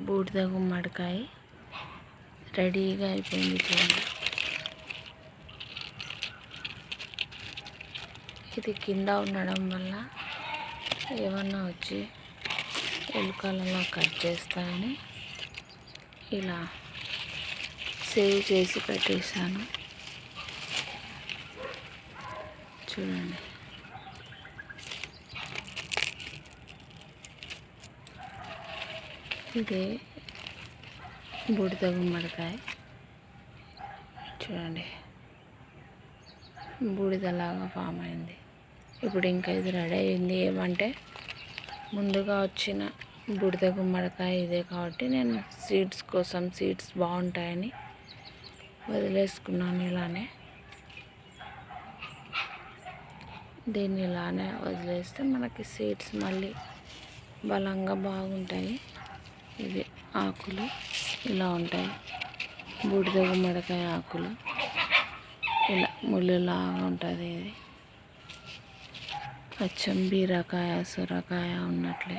బూడిద గుమ్మడికాయ రెడీగా అయిపోయింది చూడండి. ఇది కింద ఉండడం వల్ల ఏమన్నా వచ్చి ఎలుకలలో కట్ చేస్తాయని ఇలా సేవ్ చేసి పెట్టేశాను. చూడండి, ఇదే బూడిద గుమ్మడికాయ. చూడండి, బూడిదలాగా ఫామ్ అయింది. ఇప్పుడు ఇంకా ఇది రెడీ అయింది. ఏమంటే ముందుగా వచ్చిన బూడిద గుమ్మడికాయ ఇదే కాబట్టి నేను సీడ్స్ కోసం, సీడ్స్ బాగుంటాయని వదిలేసుకున్నాను. ఇలానే దీన్ని ఇలానే వదిలేస్తే మనకి సీడ్స్ మళ్ళీ బలంగా బాగుంటాయి. ఇవి ఆకులు ఇలా ఉంటాయి. బూడిద గుమ్మడికాయ ఆకులు ఇలా ముళ్ళులాగా ఉంటుంది. ఇది అచ్చం బీరకాయ, సొరకాయ ఉన్నట్లే